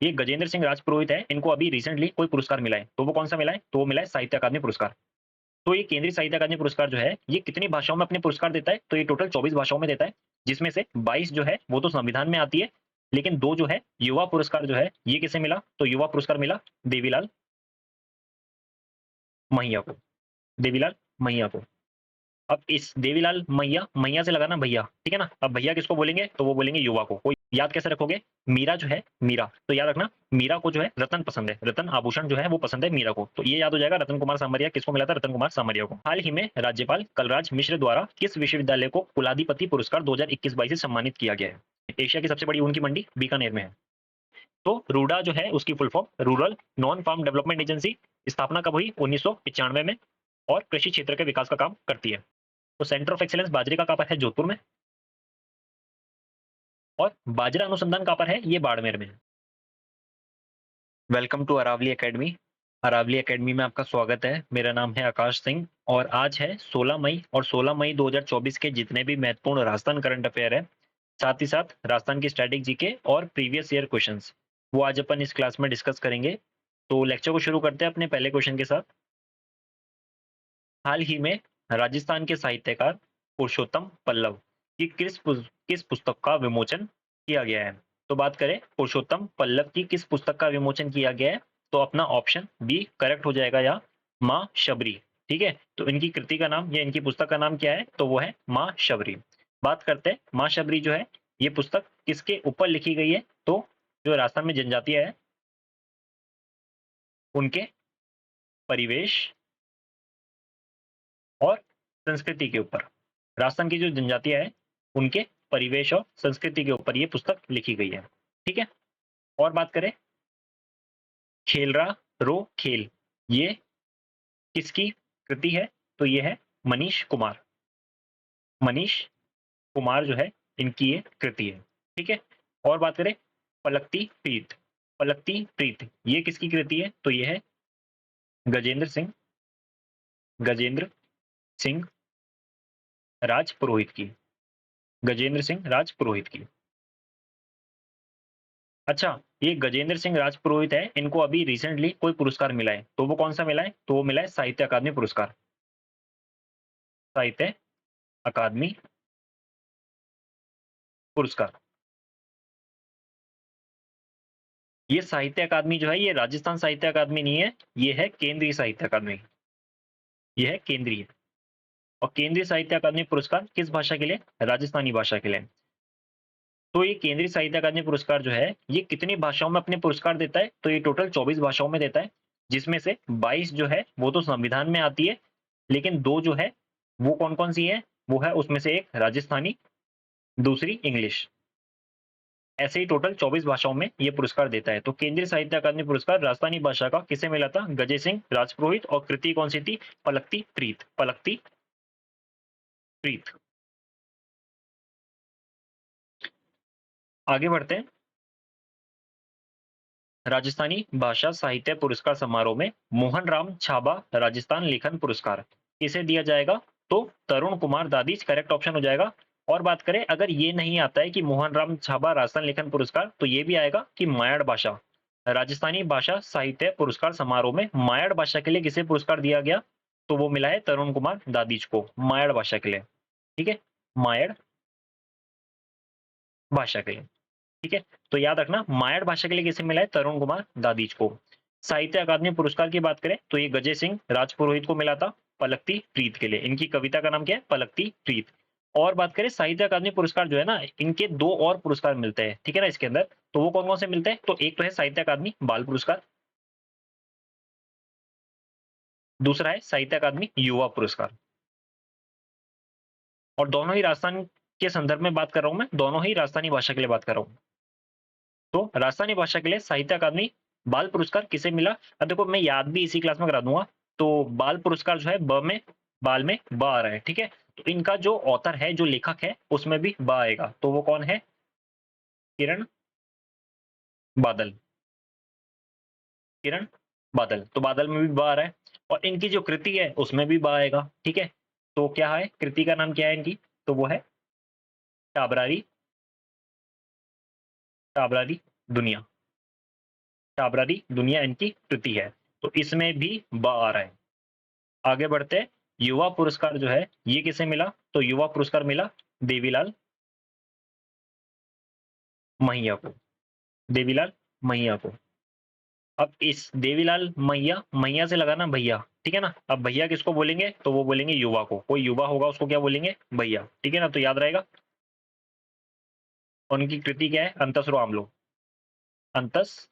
ये गजेंद्र सिंह राजपुरोहित है, इनको अभी रिसेंटली कोई पुरस्कार मिला है, तो वो कौन सा मिला है? तो वो मिला है साहित्य अकादमी पुरस्कार। तो ये केंद्रीय साहित्य अकादमी पुरस्कार जो है, ये कितनी भाषाओं में अपने पुरस्कार देता है? तो ये टोटल 24 भाषाओं में देता है, जिसमें से 22 जो है वो तो संविधान में आती है, लेकिन 2 जो है युवा पुरस्कार जो है, ये किसे मिला? तो युवा पुरस्कार मिला देवीलाल मैया को, देवीलाल मैया को। अब इस देवीलाल मैया, मैया से लगाना भैया, ठीक है ना? अब भैया किसको बोलेंगे? तो वो बोलेंगे युवा को। कोई याद कैसे रखोगे? मीरा जो है, मीरा, तो याद रखना मीरा को जो है रतन पसंद है, रतन आभूषण जो है वो पसंद है मीरा को, तो ये याद हो जाएगा। रतन कुमार सामरिया किसको मिला था? रतन कुमार सामरिया को। हाल ही में राज्यपाल कलराज मिश्र द्वारा किस विश्वविद्यालय को कुलाधिपति पुरस्कार 2021-22 से सम्मानित किया गया है? एशिया की सबसे बड़ी ऊन की मंडी बीकानेर में है। तो रूडा जो है उसकी full form rural non farm development agency, स्थापना कब हुई? 1995 में, और कृषि क्षेत्र के विकास का काम करती है। तो सेंटर ऑफ एक्सीलेंस बाजरे का कहाँ पर है? जोधपुर में। और बाजरा अनुसंधान कहाँ पर है? ये बाड़मेर में है। Welcome to Aravali Academy. Aravali Academy में आपका स्वागत है। मेरा नाम है आकाश सिंह, और आज है 16 मई, और 16 मई 2024 के जितने भी महत्वपूर्ण राजस्थान करंट अफेयर है, साथ ही साथ राजस्थान की स्टैटिक जीके और प्रीवियस ईयर क्वेश्चंस, वो आज अपन इस क्लास में डिस्कस करेंगे। तो लेक्चर को शुरू करते हैं अपने पहले क्वेश्चन के साथ। हाल ही में राजस्थान के साहित्यकार पुरुषोत्तम पल्लव की किस पुस्तक का विमोचन किया गया है? तो बात करें पुरुषोत्तम पल्लव की किस पुस्तक का विमोचन किया गया है, तो अपना ऑप्शन बी करेक्ट हो जाएगा, या माँ शबरी। ठीक है, तो इनकी कृति का नाम या इनकी पुस्तक का नाम क्या है? तो वो है माँ शबरी। बात करते हैं माँ शबरी जो है, ये पुस्तक किसके ऊपर लिखी गई है? तो जो राजस्थान में जनजातियां है उनके परिवेश और संस्कृति के ऊपर, राजस्थान की जो जनजातियां है उनके परिवेश और संस्कृति के ऊपर ये पुस्तक लिखी गई है। ठीक है, और बात करें खेलरा रो खेल, ये किसकी कृति है? तो ये है मनीष कुमार, मनीष कुमार जो है इनकी ये कृति है। ठीक है, और बात करें पलकती प्रीत, पलकती प्रीत ये किसकी कृति है? तो ये है गजेंद्र सिंह, गजेंद्र सिंह राजपुरोहित की, गजेंद्र सिंह राजपुरोहित की। अच्छा, ये गजेंद्र सिंह राजपुरोहित है, इनको अभी रिसेंटली कोई पुरस्कार मिला है, तो वो कौन सा मिला है? तो वो मिला है साहित्य अकादमी पुरस्कार, साहित्य अकादमी पुरस्कार। ये साहित्य अकादमी जो है, ये राजस्थान साहित्य अकादमी नहीं है, ये है केंद्रीय साहित्य अकादमी, ये है केंद्रीय। और केंद्रीय साहित्य अकादमी पुरस्कार किस भाषा के लिए? राजस्थानी भाषा के लिए। तो ये केंद्रीय साहित्य अकादमी पुरस्कार जो है, ये कितनी भाषाओं में अपने पुरस्कार देता है? तो ये टोटल 24 भाषाओं में देता है, जिसमें से 22 जो है वो तो संविधान में आती है, लेकिन 2 जो है वो कौन-कौन सी है? वो है उसमें से एक राजस्थानी, दूसरी इंग्लिश। ऐसे ही टोटल 24 भाषाओं में ये पुरस्कार देता है। तो केंद्रीय साहित्य अकादमी पुरस्कार राजस्थानी भाषा का किसे मिला था? गजेंद्र सिंह राजपुरोहित, और कृति कौन सी थी? पलकती प्रीत, पलकती प्रीत। आगे बढ़ते हैं। राजस्थानी भाषा साहित्य पुरस्कार समारोह में मोहन राम छाबा राजस्थान लेखन पुरस्कार किसे दिया जाएगा? तो तरुण कुमार दादीज करेक्ट ऑप्शन हो जाएगा। और बात करें अगर ये नहीं आता है कि मोहन राम छाबा राजस्थान लेखन पुरस्कार, तो ये भी आएगा कि मायाड़ भाषा, राजस्थानी भाषा साहित्य पुरस्कार समारोह में मायाड़ भाषा के लिए किसे पुरस्कार दिया गया? तो वो मिला है तरुण कुमार दादीज को, मायाड़ भाषा के लिए। ठीक है, मायाड़ भाषा के लिए। ठीक है, तो याद रखना मायाड़ भाषा के लिए किसे मिला है? तरुण कुमार दादीज को। साहित्य अकादमी पुरस्कार की बात करें तो ये गजेंद्र सिंह राजपुरोहित को मिला था पलकती प्रीत के लिए। इनकी कविता का नाम क्या है? पलकती प्रीत। और बात करें साहित्य अकादमी पुरस्कार जो है ना, इनके 2 और पुरस्कार मिलते हैं, ठीक है ना, इसके अंदर। तो वो कौन कौन से मिलते हैं? तो एक तो है साहित्य अकादमी बाल पुरस्कार, दूसरा है साहित्य अकादमी युवा पुरस्कार। और दोनों ही राजस्थान के संदर्भ में बात कर रहा हूं मैं, दोनों ही राजस्थानी भाषा के लिए बात कर रहा हूँ। तो राजस्थानी भाषा के लिए साहित्य अकादमी बाल पुरस्कार किसे मिला? अब देखो मैं याद भी इसी क्लास में करा दूंगा। तो बाल पुरस्कार जो है ब में, बाल में ब आ रहा है, ठीक है। तो इनका जो ऑथर है, जो लेखक है, उसमें भी ब आएगा, तो वो कौन है? किरण बादल, किरण बादल। तो बादल में भी ब आ रहा है, और इनकी जो कृति है उसमें भी ब आएगा, ठीक है। तो क्या है कृति का नाम, क्या है इनकी? तो वो है टाबरारी, टाबरारी दुनिया, छाबरारी दुनिया इनकी कृति है। तो इसमें भी ब आ रहा है। आगे बढ़ते हैं, युवा पुरस्कार जो है ये किसे मिला? तो युवा पुरस्कार मिला देवीलाल मैया को। देवीलाल मैया को। अब इस देवीलाल मैया, मैया से लगा ना भैया, ठीक है ना? अब भैया किसको बोलेंगे? तो वो बोलेंगे युवा को। कोई युवा होगा उसको क्या बोलेंगे? भैया, ठीक है ना? तो याद रहेगा। और उनकी कृति क्या है? अंतस रो आमलो। अंतस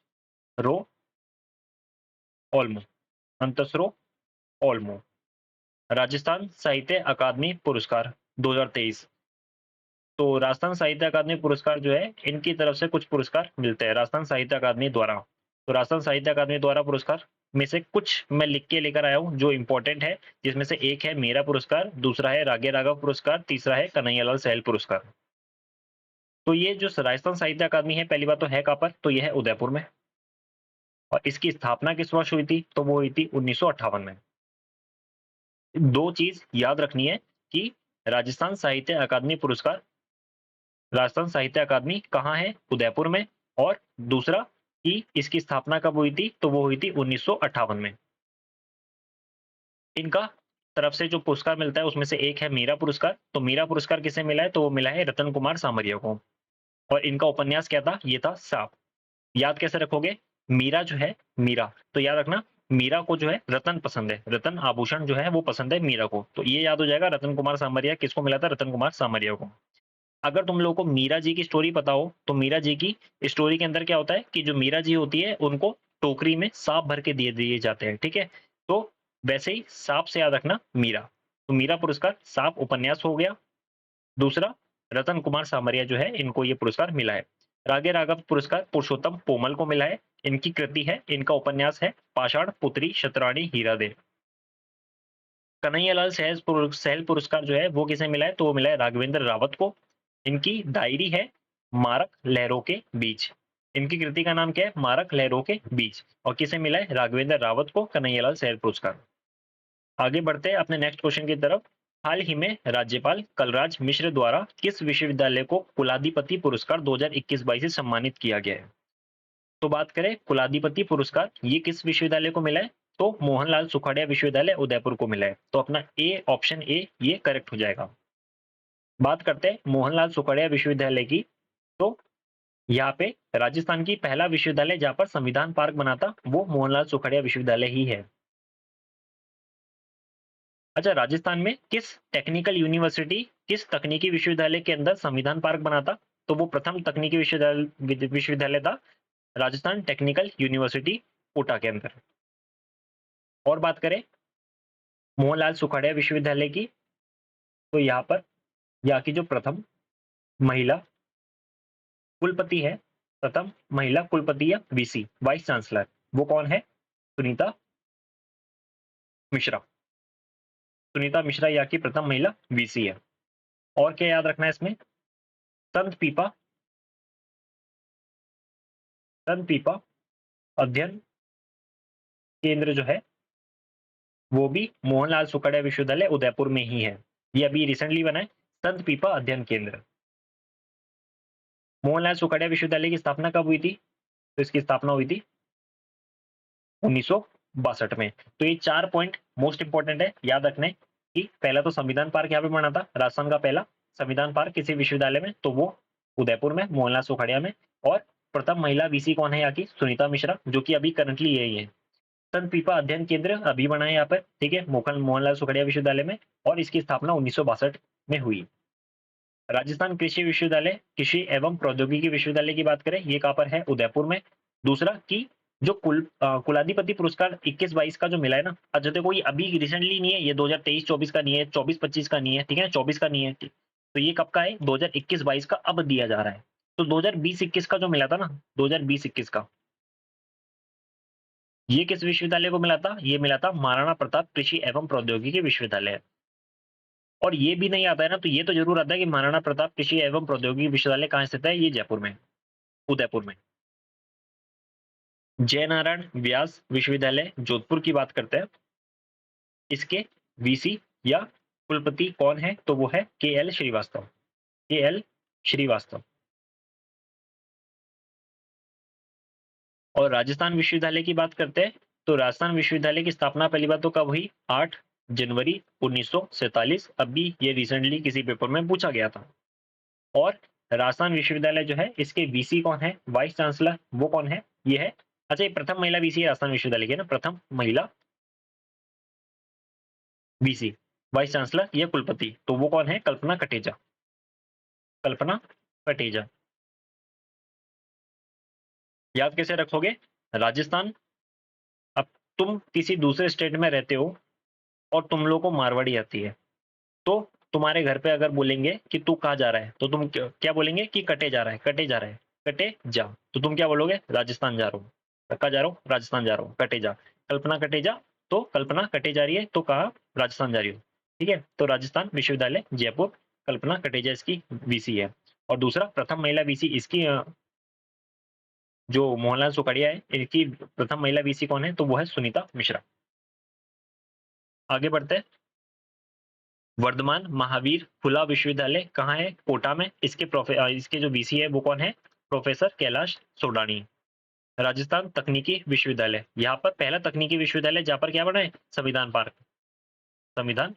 रो ओल्मो। अंतस रो ओल्मो। राजस्थान साहित्य अकादमी पुरस्कार 2023। तो राजस्थान साहित्य अकादमी पुरस्कार जो है, इनकी तरफ से कुछ पुरस्कार मिलते हैं राजस्थान साहित्य अकादमी द्वारा। तो राजस्थान साहित्य अकादमी द्वारा पुरस्कार में से कुछ मैं लिख के लेकर आया हूँ जो इंपॉर्टेंट है, जिसमें से एक है मेरा पुरस्कार, दूसरा है रागे राघव पुरस्कार, तीसरा है कन्हैयालाल सहल पुरस्कार। तो ये जो राजस्थान साहित्य अकादमी है, पहली बात तो है कहाँ पर? तो यह है उदयपुर में। और इसकी स्थापना किस वर्ष हुई थी? तो वो हुई थी 1958 में। दो चीज याद रखनी है कि राजस्थान साहित्य अकादमी पुरस्कार, राजस्थान साहित्य अकादमी कहाँ है? उदयपुर में। और दूसरा कि इसकी स्थापना कब हुई थी? तो वो हुई थी 1958 में। इनका तरफ से जो पुरस्कार मिलता है उसमें से एक है मीरा पुरस्कार। तो मीरा पुरस्कार किसे मिला है? तो वो मिला है रतन कुमार सामरिया को। और इनका उपन्यास क्या था? ये था सांप। याद कैसे रखोगे? मीरा जो है, मीरा तो याद रखना, मीरा को जो है रतन पसंद है, रतन आभूषण जो है वो पसंद है मीरा को। तो ये याद हो जाएगा, रतन कुमार सामरिया किसको मिला था? रतन कुमार सामरिया को। अगर तुम लोगों को मीरा जी की स्टोरी पता हो, तो मीरा जी की स्टोरी के अंदर क्या होता है कि जो मीरा जी होती है उनको टोकरी में सांप भर के दिए दिए जाते हैं, ठीक है? तो वैसे ही सांप से याद रखना मीरा। तो मीरा पुरस्कार सांप उपन्यास हो गया। दूसरा, रतन कुमार सामरिया जो है इनको ये पुरस्कार मिला है। रागे राघव पुरस्कार पुरुषोत्तम पोमल को मिला है। इनकी कृति है, इनका उपन्यास है पाषाण पुत्री शतरानी हीरा दे। कन्हैयालाल सहल पुरस्कार जो है वो किसे मिला है? तो वो मिला है राघवेंद्र रावत को। इनकी डायरी है मारक लहरों के बीच। इनकी कृति का नाम क्या है? मारक लहरों के बीच। और किसे मिला है? राघवेंद्र रावत को कन्हैयालाल सहल पुरस्कार। आगे बढ़ते हैं अपने नेक्स्ट क्वेश्चन की तरफ। हाल ही में राज्यपाल कलराज मिश्र द्वारा किस विश्वविद्यालय को कुलाधिपति पुरस्कार 2021-22 से सम्मानित किया गया है? तो बात करें कुलाधिपति पुरस्कार, ये किस विश्वविद्यालय को मिला है? तो मोहनलाल सुखाड़िया विश्वविद्यालय उदयपुर को मिला है। तो अपना ए, ऑप्शन ए ये करेक्ट हो जाएगा। बात करते हैं मोहनलाल सुखाड़िया विश्वविद्यालय की। तो यहाँ पे राजस्थान की पहला विश्वविद्यालय जहाँ पर संविधान पार्क बना था वो मोहनलाल सुखाड़िया विश्वविद्यालय ही है। अच्छा, राजस्थान में किस टेक्निकल यूनिवर्सिटी, किस तकनीकी विश्वविद्यालय के अंदर संविधान पार्क बना था? तो वो प्रथम तकनीकी विश्वविद्यालय था राजस्थान टेक्निकल यूनिवर्सिटी कोटा के अंदर। और बात करें मोहनलाल सुखाड़िया विश्वविद्यालय की, तो यहाँ पर यहाँ की जो प्रथम महिला कुलपति है, प्रथम महिला कुलपति या वीसी वाइस चांसलर, वो कौन है? सुनीता मिश्रा। सुनीता मिश्रा यहाँ की प्रथम महिला वीसी है। और क्या याद रखना है इसमें? संत पीपा, संत पीपा अध्ययन केंद्र जो है वो भी मोहनलाल सुखाड़िया विश्वविद्यालय उदयपुर में ही है। ये अभी रिसेंटली बना है, संत पीपा अध्ययन केंद्र। मोहनलाल सुखाड़िया विश्वविद्यालय की स्थापना कब हुई थी? तो इसकी स्थापना हुई थी 1962 में। तो ये 4 पॉइंट मोस्ट इंपॉर्टेंट है याद रखने कि पहला तो संविधान पार्क यहाँ पे बना था, राजस्थान का पहला संविधान पार्क किसी विश्वविद्यालय में, तो वो उदयपुर में मोहनलाल सुखाड़िया में। और प्रथम महिला वीसी कौन है यहाँ की? सुनीता मिश्रा, जो कि अभी करंटली यही है। संत पीपा अध्ययन केंद्र अभी बना है यहाँ पर, ठीक है, मोहनलाल सुखाड़िया विश्वविद्यालय में। और इसकी स्थापना 1962 में हुई। राजस्थान कृषि विश्वविद्यालय, कृषि एवं प्रौद्योगिकी विश्वविद्यालय की बात करें, ये कहाँ पर है? उदयपुर में। दूसरा कि जो कुलाधिपति पुरस्कार 21-22 का जो मिला है ना, अच्छा देखो ये अभी रिसेंटली नहीं है, ये 2023-24 का नहीं है, 24-25 का नहीं है, ठीक है, 24 का नहीं है। तो ये कब का है? 2021-22 का अब दिया जा रहा है। तो 2020-21 का जो मिला था ना, 2020-21 का, ये किस विश्वविद्यालय को मिला था? ये मिला था महाराणा प्रताप कृषि एवं प्रौद्योगिकी विश्वविद्यालय। और ये भी नहीं आता है ना, तो ये तो जरूर आता है कि महाराणा प्रताप कृषि एवं प्रौद्योगिकी विश्वविद्यालय कहाँ स्थित है? ये जयपुर में, उदयपुर में। जयनारायण व्यास विश्वविद्यालय जोधपुर की बात करते हैं, इसके वीसी या कुलपति कौन है? तो वो है के एल श्रीवास्तव। के एल श्रीवास्तव। और राजस्थान विश्वविद्यालय की बात करते हैं तो राजस्थान विश्वविद्यालय की स्थापना पहली बात तो कब हुई? 8 जनवरी 1947। अभी ये रिसेंटली किसी पेपर में पूछा गया था। और राजस्थान विश्वविद्यालय जो है इसके वीसी कौन है? वाइस चांसलर वो कौन है? ये है, अच्छा, ये प्रथम महिला वीसी है राजस्थान विश्वविद्यालय की, है ना, प्रथम महिला वीसी। वाइस चांसलर या कुलपति तो वो कौन है? कल्पना कटेजा। कल्पना कटेजा। याद कैसे रखोगे? राजस्थान, अब तुम किसी दूसरे स्टेट में रहते हो और तुम लोग को मारवाड़ी आती है, तो तुम्हारे घर पे अगर बोलेंगे कि तू कहाँ जा रहा है तो तुम क्या बोलेंगे? कि कटे जा रहा है, कटे जा रहा है, कटे जा। तो तुम क्या बोलोगे? राजस्थान जा रहा हूँ। कहाँ जा रहा हूँ? राजस्थान जा रहा हूँ, कटे जा। कल्पना कटे जा, तो कल्पना कटे जा रही है तो कहाँ? राजस्थान जा रही हो। ठीक है, तो राजस्थान विश्वविद्यालय जयपुर, कल्पना कटेजा इसकी वीसी है। और दूसरा प्रथम महिला वीसी इसकी जो मोहनलाल सुखाड़िया है इनकी प्रथम महिला वीसी कौन है? तो वो है सुनीता मिश्रा। आगे बढ़ते हैं। वर्धमान महावीर खुला विश्वविद्यालय कहाँ है? कोटा में। इसके जो वीसी है वो कौन है? प्रोफेसर कैलाश सोडानी। राजस्थान तकनीकी विश्वविद्यालय, यहाँ पर पहला तकनीकी विश्वविद्यालय जहाँ पर क्या बना है? संविधान पार्क। संविधान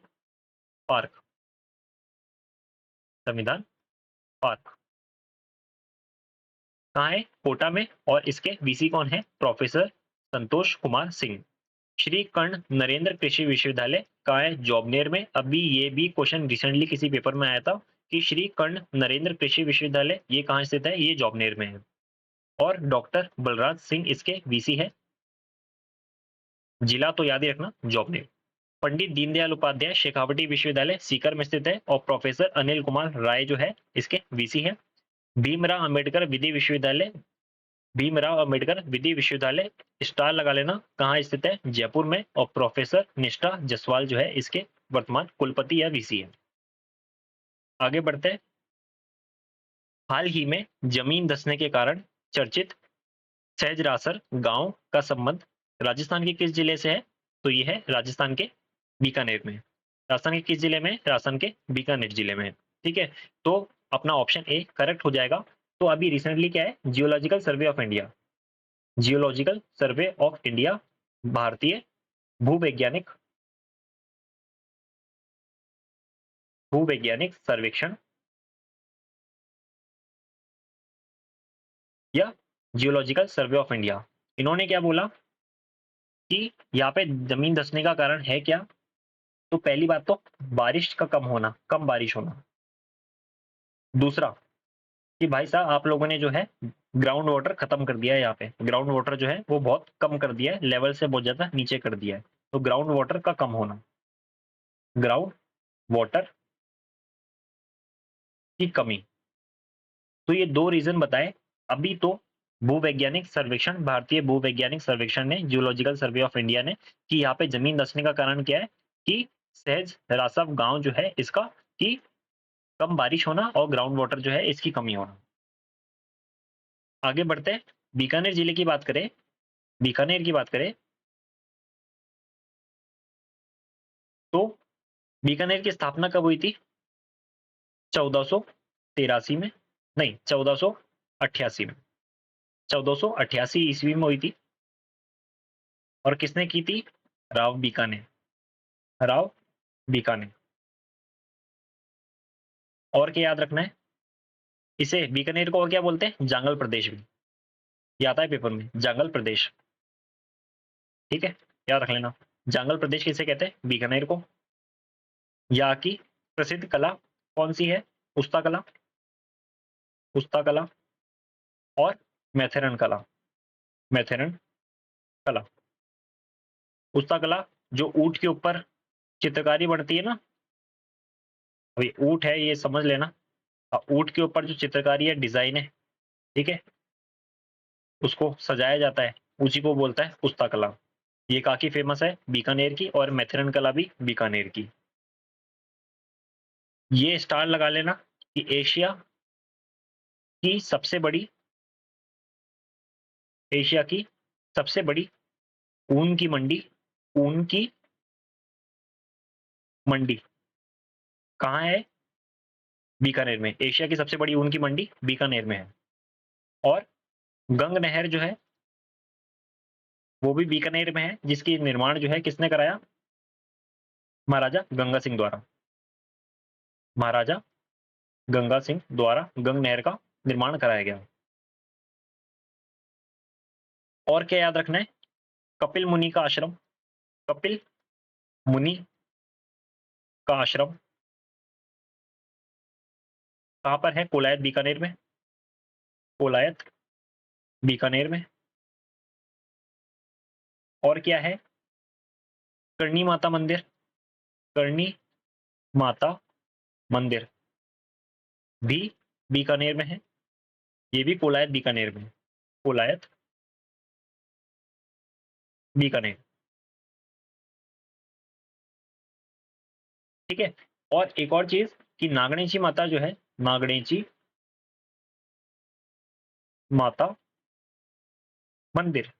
पार्क। संविधान पार्क कहाँ है? कोटा में। और इसके वीसी कौन है? प्रोफेसर संतोष कुमार सिंह। श्री कर्ण नरेंद्र कृषि विश्वविद्यालय कहाँ है? जॉबनेर में। अभी ये भी क्वेश्चन रिसेंटली किसी पेपर में आया था कि श्री कर्ण नरेंद्र कृषि विश्वविद्यालय ये कहाँ स्थित है? ये जॉबनेर में है। और डॉक्टर बलराज सिंह इसके वीसी है। जिला तो याद ही रखना, जॉबनेर। पंडित दीनदयाल उपाध्याय शेखावटी विश्वविद्यालय सीकर में स्थित है और प्रोफेसर अनिल कुमार राय जो है इसके वीसी है। भीमराव अंबेडकर विधि विश्वविद्यालय, भीमराव अंबेडकर विधि विश्वविद्यालय स्टार लगा लेना, कहाँ स्थित है? जयपुर में। और प्रोफेसर निष्ठा जसवाल जो है इसके वर्तमान कुलपति या वीसी है। आगे बढ़ते हैं। हाल ही में जमीन धंसने के कारण चर्चित सहजरासर गांव का संबंध राजस्थान के किस जिले से है? तो ये है राजस्थान के बीकानेर में। राजस्थान के किस जिले में? राजस्थान के बीकानेर जिले में। ठीक है, तो अपना ऑप्शन ए करेक्ट हो जाएगा। तो अभी रिसेंटली क्या है? Geological survey of India, geological survey of India, भारतीय भूवैज्ञानिक भूवैज्ञानिक सर्वेक्षण या जियोलॉजिकल सर्वे ऑफ इंडिया, इन्होंने क्या बोला कि यहाँ पे जमीन धंसने का कारण है क्या? तो पहली बात तो बारिश का कम होना, कम बारिश होना। दूसरा कि भाई साहब आप लोगों ने जो है ग्राउंड वाटर खत्म कर दिया है, यहाँ पे ग्राउंड वाटर जो है वो बहुत कम कर दिया है, लेवल से बहुत ज्यादा नीचे कर दिया है। तो ग्राउंड वाटर का कम होना, ग्राउंड वाटर की कमी। तो ये दो रीजन बताए। अभी तो भूवैज्ञानिक सर्वेक्षण, भारतीय भूवैज्ञानिक सर्वेक्षण ने, जियोलॉजिकल सर्वे ऑफ इंडिया ने, कि यहाँ पे जमीन धंसने का कारण क्या है? कि सहज रासव गांव जो है इसका, कि कम बारिश होना और ग्राउंड वाटर जो है इसकी कमी होना। आगे बढ़ते हैं। बीकानेर जिले की बात करें, बीकानेर की बात करें तो बीकानेर की स्थापना कब हुई थी? 1483 में, नहीं 1488 में, 1488 ईस्वी में हुई थी। और किसने की थी? राव बीकानेर, राव बीकानेर। और क्या याद रखना है? इसे बीकानेर को और क्या बोलते हैं? जांगल प्रदेश भी, ये आता है पेपर में, जांगल प्रदेश। ठीक है, याद रख लेना। जांगल प्रदेश किसे कहते हैं? बीकानेर को। यहाँ की प्रसिद्ध कला कौन सी है? उस्ता कला, उस्ता कला और मैथेरन कला, मैथेरन कला। उस्ता कला जो ऊंट के ऊपर चित्रकारी बनती है ना, अभी ऊंट है ये समझ लेना, ऊंट के ऊपर जो चित्रकारी है, डिजाइन है, ठीक है, उसको सजाया जाता है, उसी को बोलता है उस्ता कला। ये काफी फेमस है बीकानेर की, और मैथेरन कला भी बीकानेर की। ये स्टार लगा लेना कि एशिया की सबसे बड़ी, एशिया की सबसे बड़ी ऊन की मंडी, ऊन की मंडी कहाँ है? बीकानेर में। एशिया की सबसे बड़ी ऊन की मंडी बीकानेर में है। और गंग नहर जो है वो भी बीकानेर में है, जिसकी निर्माण जो है किसने कराया? महाराजा गंगा सिंह द्वारा। महाराजा गंगा सिंह द्वारा गंग नहर का निर्माण कराया गया। और क्या याद रखना है? कपिल मुनि का आश्रम, कपिल मुनि का आश्रम कहाँ पर है? कोलायत बीकानेर में, कोलायत बीकानेर में। और क्या है? करणी माता मंदिर, करणी माता मंदिर भी बीकानेर में है, ये भी कोलायत बीकानेर में है, कोलायत बीकानेर। ठीक है। और एक और चीज कि नागणेची माता जो है, नागणेची माता मंदिर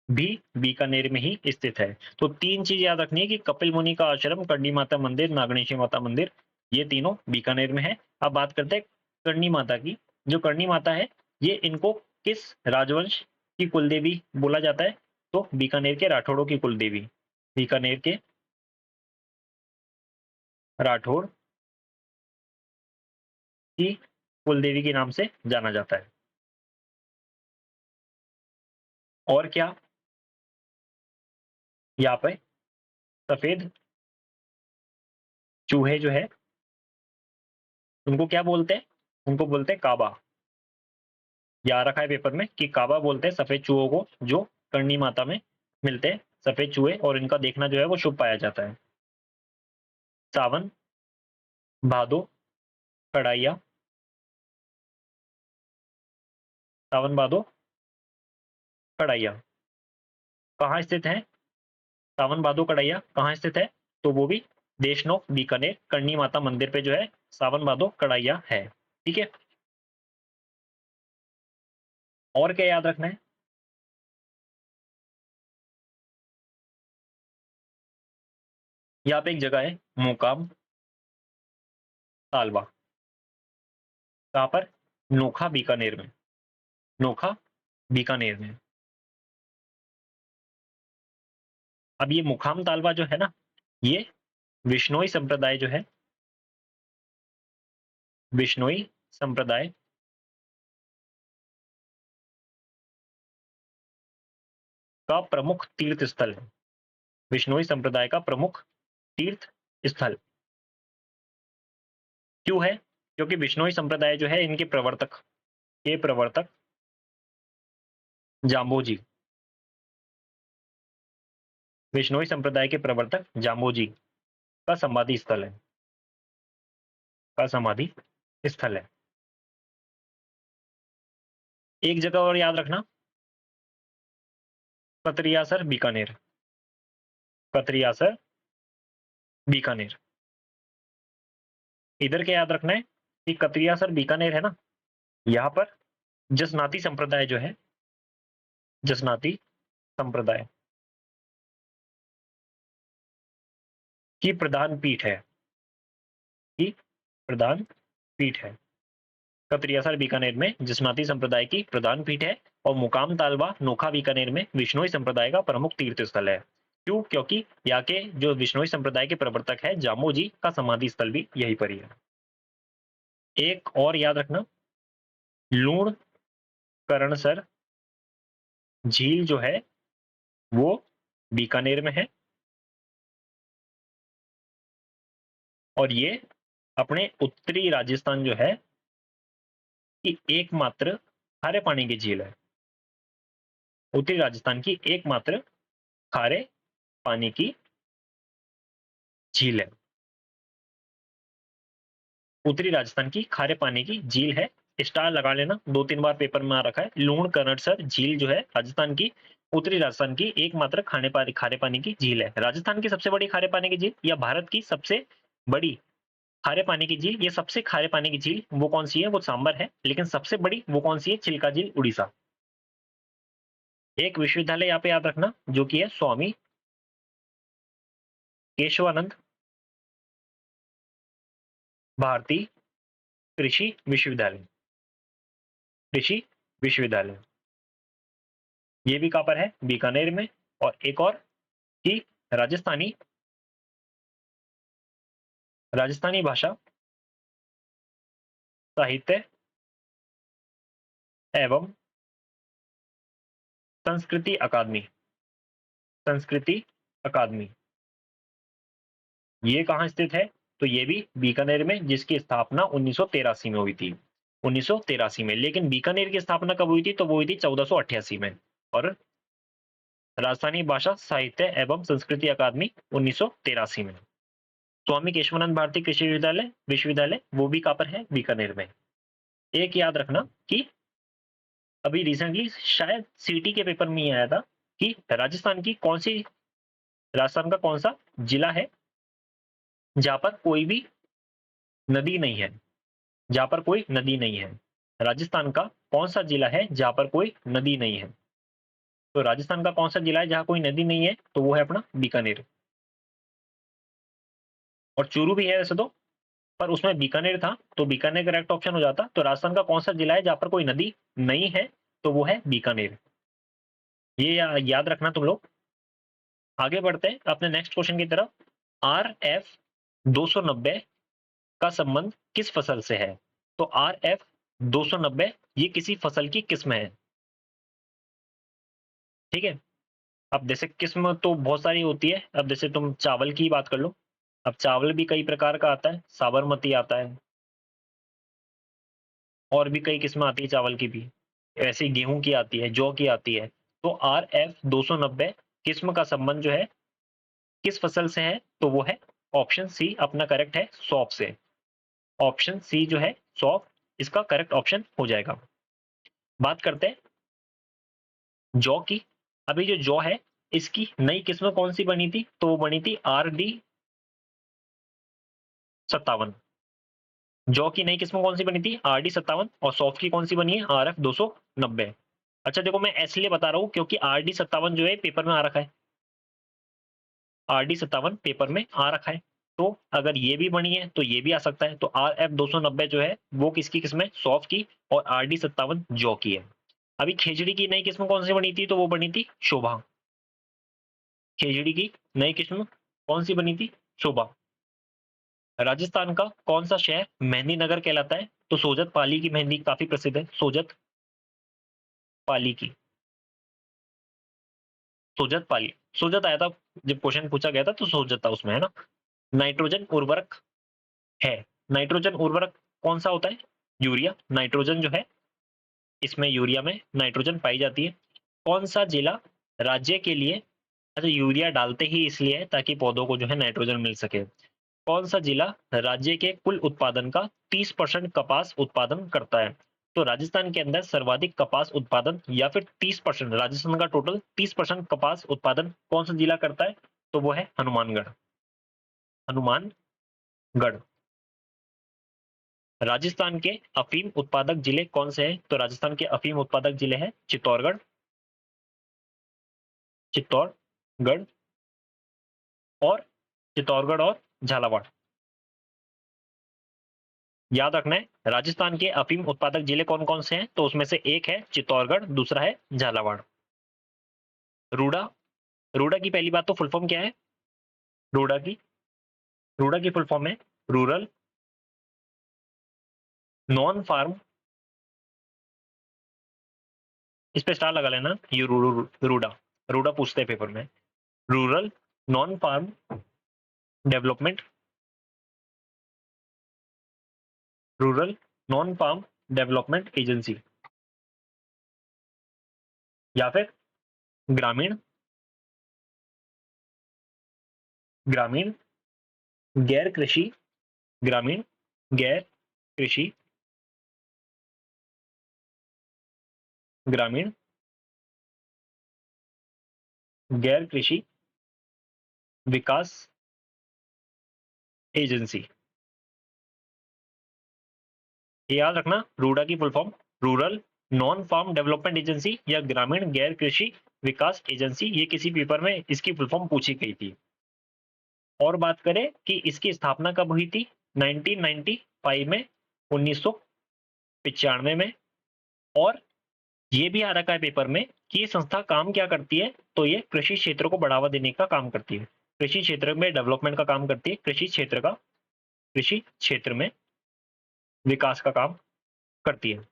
भी बीकानेर में ही स्थित है। तो 3 चीज याद रखनी है कि कपिल मुनि का आश्रम, करणी माता मंदिर, नागणेशी माता मंदिर, ये तीनों बीकानेर में है। अब बात करते हैं करणी माता की। जो करणी माता है, ये इनको किस राजवंश की कुलदेवी बोला जाता है? तो बीकानेर के राठौड़ों की कुलदेवी, बीकानेर के राठौड़ की कुलदेवी के नाम से जाना जाता है। और क्या? यहाँ पे सफेद चूहे जो है, उनको क्या बोलते हैं? उनको बोलते हैं काबा। याद रखा है पेपर में कि काबा बोलते हैं सफेद चूहों को, जो करणी माता में मिलते हैं सफेद चूहे, और इनका देखना जो है वो शुभ पाया जाता है। सावन भादो कड़ाइया, सावन भादो कड़ाइया कहाँ स्थित है? सावन भादो कड़ाइया कहाँ स्थित है? तो वो भी देशनोक बीकानेर करणी माता मंदिर पे जो है सावन भादो कड़ाइया है। ठीक है। और क्या याद रखना है? यहाँ पे एक जगह है मोकाम तालवा, कहाँ पर? नोखा बीकानेर में, नोखा बीकानेर में। अब ये मुकाम तालवा जो है ना, ये विश्नोई संप्रदाय जो है, विश्नोई संप्रदाय का प्रमुख तीर्थ स्थल है। विश्नोई संप्रदाय का प्रमुख तीर्थ स्थल क्यों है? क्योंकि विश्नोई संप्रदाय जो है, इनके प्रवर्तक, ये प्रवर्तक जाम्बोजी, विश्नोई संप्रदाय के प्रवर्तक जाम्बोजी का समाधि स्थल है, का समाधि स्थल है। एक जगह और याद रखना, कतरियासर बीकानेर, कतरियासर बीकानेर। इधर क्या याद रखना है कि कतरियासर बीकानेर है ना, यहाँ पर जसनाती संप्रदाय जो है, जसनाती संप्रदाय की प्रधान पीठ है, की प्रधान पीठ है। कतरियासर बीकानेर में जसनाती संप्रदाय की प्रधान पीठ है, और मुकाम तालवा नोखा बीकानेर में विश्नोई संप्रदाय का प्रमुख तीर्थ स्थल है। क्यों? क्योंकि यहाँ के जो विश्नोई संप्रदाय के प्रवर्तक है जामोजी का समाधि स्थल भी यहीं पर ही है। एक और याद रखना, लूण करणसर झील जो है वो बीकानेर में है, और ये अपने उत्तरी राजस्थान जो है की एकमात्र खारे पानी की झील है, उत्तरी राजस्थान की एकमात्र खारे पानी की झील है, उत्तरी राजस्थान की खारे पानी की झील है। स्टार लगा लेना, 2-3 बार पेपर में आ रखा है। लूण करणसर झील जो है राजस्थान की, उत्तरी राजस्थान की एकमात्र खारे पानी की झील है। राजस्थान की सबसे बड़ी खारे पानी की झील या भारत की सबसे बड़ी खारे पानी की झील, ये सबसे खारे पानी की झील वो कौन सी है? वो सांबर है। लेकिन सबसे बड़ी वो कौन सी है? चिल्का झील, उड़ीसा। एक विश्वविद्यालय यहाँ पे याद रखना, जो कि है स्वामी केशवानंद भारती कृषि विश्वविद्यालय, कृषि विश्वविद्यालय। ये भी कहाँ पर है? बीकानेर में। और एक और कि राजस्थानी भाषा साहित्य एवं संस्कृति अकादमी ये कहाँ स्थित है? तो ये भी बीकानेर में, जिसकी स्थापना 1983 में हुई थी। 1983 में। लेकिन बीकानेर की स्थापना कब हुई थी? तो वो हुई थी 1488 में। और राजस्थानी भाषा साहित्य एवं संस्कृति अकादमी 1983 में। स्वामी केशवानंद भारती कृषि विश्वविद्यालय वो भी कहाँ पर है? बीकानेर में। एक याद रखना कि अभी रिसेंटली शायद सीटी के पेपर में ही आया था कि राजस्थान का कौन सा जिला है जहां पर कोई भी नदी नहीं है? जहां पर कोई नदी नहीं है। राजस्थान का कौन सा जिला है जहां पर कोई नदी नहीं है? तो राजस्थान का कौन सा जिला है जहां कोई नदी नहीं है? तो वो है अपना बीकानेर। और चूरू भी है वैसे तो, पर उसमें बीकानेर था तो बीकानेर करेक्ट ऑप्शन हो जाता। तो राजस्थान का कौन सा जिला है जहां पर कोई नदी नहीं है? तो वो है बीकानेर। ये याद रखना तुम लोग। आगे बढ़ते हैं अपने नेक्स्ट क्वेश्चन की तरफ। RF 290 का संबंध किस फसल से है? तो RF 290 ये किसी फसल की किस्म है। ठीक है। अब जैसे किस्म तो बहुत सारी होती है। अब जैसे तुम चावल की बात कर लो। अब चावल भी कई प्रकार का आता है, साबरमती आता है, और भी कई किस्म आती है चावल की भी। ऐसे गेहूं की आती है, जौ की आती है। तो RF 290 किस्म का संबंध जो है किस फसल से है? तो वो है ऑप्शन सी अपना करेक्ट है, सौंफ से। ऑप्शन सी जो है सौंफ, इसका करेक्ट ऑप्शन हो जाएगा। बात करते हैं जौ की। अभी जो जौ है इसकी नई किस्म कौन सी बनी थी? तो वो बनी थी RD 57। जौ की नई किस्म कौन सी बनी थी? RD 57। और सौंफ की कौन सी बनी है? RF 290। अच्छा देखो, मैं इसलिए बता रहा हूं क्योंकि RD 57 जो है पेपर में आ रखा है। RD 57 पेपर में आ रखा है। तो अगर ये भी बनी है तो ये भी आ सकता है। तो RF 290 जो है वो किसकी किस्म है? सौंफ की। और RD 57 जौ की है। अभी खेजड़ी की नई किस्म कौन सी बनी थी? तो वो बनी थी शोभा। खेजड़ी की नई किस्म कौन सी बनी थी? शोभा। राजस्थान का कौन सा शहर मेहंदी नगर कहलाता है? तो सोजत पाली की मेहंदी काफी प्रसिद्ध है। पाली की सोजत पाली। सोजत आया था जब क्वेश्चन पूछा गया था, तो सोजत था उसमें, है ना। नाइट्रोजन उर्वरक है। नाइट्रोजन उर्वरक कौन सा होता है? यूरिया। नाइट्रोजन जो है इसमें, यूरिया में नाइट्रोजन पाई जाती है। कौन सा जिला राज्य के लिए, अच्छा यूरिया डालते ही इसलिए है ताकि पौधों को जो है नाइट्रोजन मिल सके। कौन सा जिला राज्य के कुल उत्पादन का 30% कपास उत्पादन करता है? तो राजस्थान के अंदर सर्वाधिक कपास उत्पादन या फिर 30%, राजस्थान का टोटल 30% कपास उत्पादन कौन सा जिला करता है? तो वो है हनुमानगढ़। हनुमानगढ़। राजस्थान के अफीम उत्पादक जिले कौन से हैं? तो राजस्थान के अफीम उत्पादक जिले हैं चित्तौड़गढ़ और चित्तौड़गढ़ और झालावाड़। याद रखना है राजस्थान के अफीम उत्पादक जिले कौन कौन से हैं? तो उसमें से एक है चित्तौड़गढ़, दूसरा है झालावाड़। रूडा। रूडा की पहली बात तो फुल फॉर्म क्या है? रूडा की रूडा की फुल फॉर्म है रूरल नॉन फार्म, इस पे स्टार लगा लेना। ये रूडा रूडा पूछते हैं पेपर में। Rural non farm development, rural non farm development agency, या फिर ग्रामीण ग्रामीण गैर कृषि ग्रामीण गैर कृषि ग्रामीण गैर कृषि विकास एजेंसी। ये याद रखना, रूडा की full form rural non farm development agency या ग्रामीण गैर कृषि विकास एजेंसी। ये किसी पेपर में इसकी फुल फॉर्म पूछी गई थी। और बात करें कि इसकी स्थापना कब हुई थी? 1995 में, 1995 में। और ये भी आ रखा है पेपर में कि ये संस्था काम क्या करती है, तो ये कृषि क्षेत्र को बढ़ावा देने का काम करती है। कृषि क्षेत्र में डेवलपमेंट का काम करती है, कृषि क्षेत्र में विकास का काम करती है।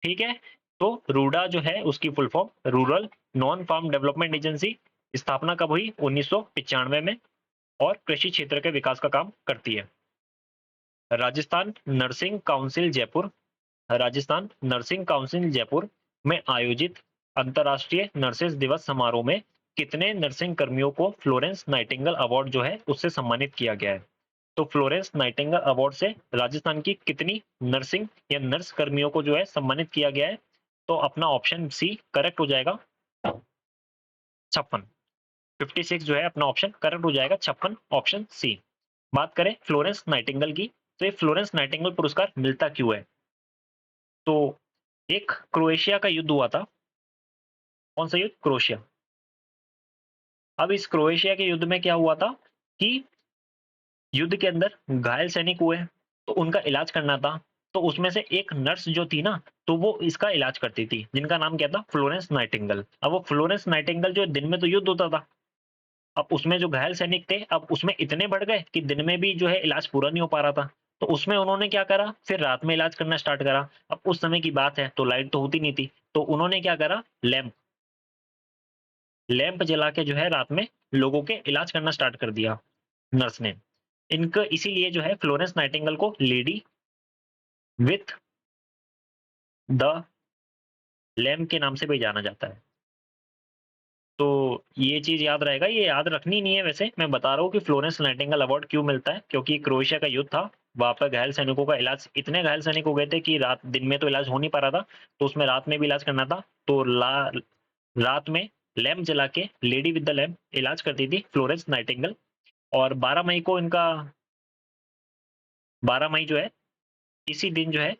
ठीक है? तो रूडा जो है उसकी full form rural non farm development agency, स्थापना कब हुई? 1995 में, और कृषि क्षेत्र के विकास का काम करती है। Rajasthan nursing council Jaipur, Rajasthan nursing council Jaipur में आयोजित अंतर्राष्ट्रीय नर्सेस दिवस समारोह में कितने नर्सिंग कर्मियों को फ्लोरेंस नाइटिंगेल अवार्ड जो है उससे सम्मानित किया गया है? तो फ्लोरेंस नाइटिंगेल अवार्ड से राजस्थान की कितनी नर्सिंग या नर्स कर्मियों को जो है सम्मानित किया गया है? तो अपना ऑप्शन सी करेक्ट हो जाएगा, 56। 56 जो है अपना ऑप्शन करेक्ट हो जाएगा, 56 ऑप्शन सी। बात करें फ्लोरेंस नाइटिंगेल की, तो ये फ्लोरेंस नाइटिंगेल पुरस्कार मिलता क्यों है? तो एक क्रोएशिया का युद्ध हुआ था। कौन सा युद्ध? क्रोएशिया। अब इस क्रोएशिया के युद्ध में क्या हुआ था कि युद्ध के अंदर घायल सैनिक हुए, तो उनका इलाज करना था। तो उसमें से एक नर्स जो थी ना, तो वो इसका इलाज करती थी, जिनका नाम क्या था? Florence Nightingale. अब वो फ्लोरेंस नाइटिंगेल जो दिन में तो युद्ध होता था, अब उसमें जो घायल सैनिक थे, अब उसमें इतने बढ़ गए कि दिन में भी जो है इलाज पूरा नहीं हो पा रहा था। तो उसमें उन्होंने क्या करा, फिर रात में इलाज करना स्टार्ट करा। अब उस समय की बात है तो लाइट तो होती नहीं थी, तो उन्होंने क्या करा, लैंप लैंप जला के जो है रात में लोगों के इलाज करना स्टार्ट कर दिया नर्स ने। इनका इसीलिए जो है फ्लोरेंस नाइटिंगेल को लेडी विथ द लैम्प के नाम से भी जाना जाता है। तो ये चीज़ याद रहेगा, ये याद रखनी नहीं है वैसे, मैं बता रहा हूँ कि फ्लोरेंस नाइटिंगेल अवार्ड क्यों मिलता है, क्योंकि क्रोएशिया का युद्ध था, वहाँ पर घायल सैनिकों का इलाज, इतने घायल सैनिक हो गए थे कि रात दिन में तो इलाज हो नहीं पा रहा था, तो उसमें रात में भी इलाज करना था, तो रात में लैंप जला के लेडी विद द लैंप इलाज करती थी फ्लोरेंस नाइटिंगेल। और 12 मई को इनका 12 मई जो है, इसी दिन जो है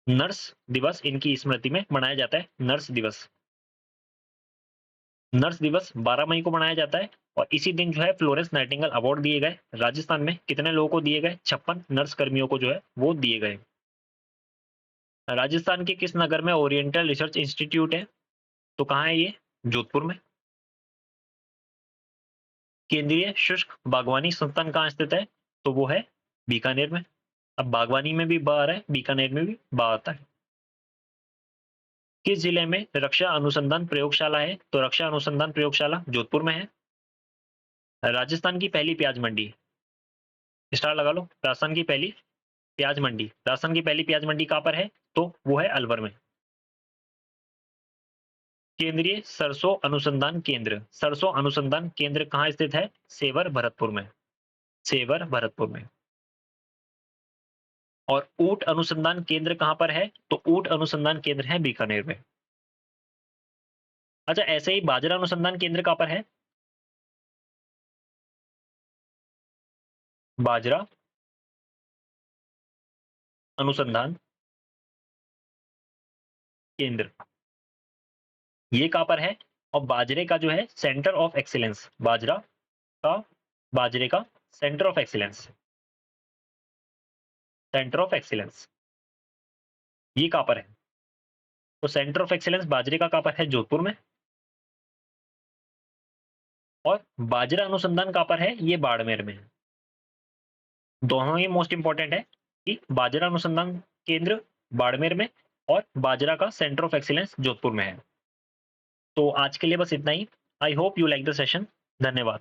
नर्स दिवस इनकी स्मृति में मनाया जाता है। नर्स दिवस 12 मई को मनाया जाता है, और इसी दिन जो है फ्लोरेंस नाइटिंगेल अवार्ड दिए गए। राजस्थान में कितने लोगों को दिए गए? 56 नर्स कर्मियों को जो है वो दिए गए। राजस्थान के किस नगर में ओरिएंटल रिसर्च इंस्टीट्यूट है? तो कहाँ है ये? जोधपुर में। केंद्रीय शुष्क बागवानी संस्थान कहाँ स्थित है? तो वो है बीकानेर में। अब बागवानी में भी ब आ रहा है, बीकानेर में भी ब आता है। किस जिले में रक्षा अनुसंधान प्रयोगशाला है? तो रक्षा अनुसंधान प्रयोगशाला जोधपुर में है। राजस्थान की पहली प्याज मंडी, स्टार लगा लो, राजस्थान की पहली प्याज मंडी कहाँ पर है? तो वो है अलवर में। केंद्रीय सरसों अनुसंधान केंद्र कहाँ स्थित है? सेवर भरतपुर में। सेवर भरतपुर में। और ऊंट अनुसंधान केंद्र कहाँ पर है? तो ऊंट अनुसंधान केंद्र है बीकानेर में। अच्छा, ऐसे ही बाजरा अनुसंधान केंद्र कहाँ पर है? बाजरा अनुसंधान केंद्र, ये कहाँ पर है? और बाजरे का जो है सेंटर ऑफ एक्सीलेंस, का बाजरे का सेंटर ऑफ एक्सीलेंस, ये कहाँ पर है? तो सेंटर ऑफ एक्सीलेंस बाजरे का कहाँ पर है? जोधपुर में। और बाजरा अनुसंधान कहाँ पर है? ये बाड़मेर में है। दोनों ही मोस्ट इंपॉर्टेंट है कि बाजरा अनुसंधान केंद्र बाड़मेर में और बाजरा का सेंटर ऑफ एक्सीलेंस जोधपुर में है। तो आज के लिए बस इतना ही। I hope you like the session. धन्यवाद।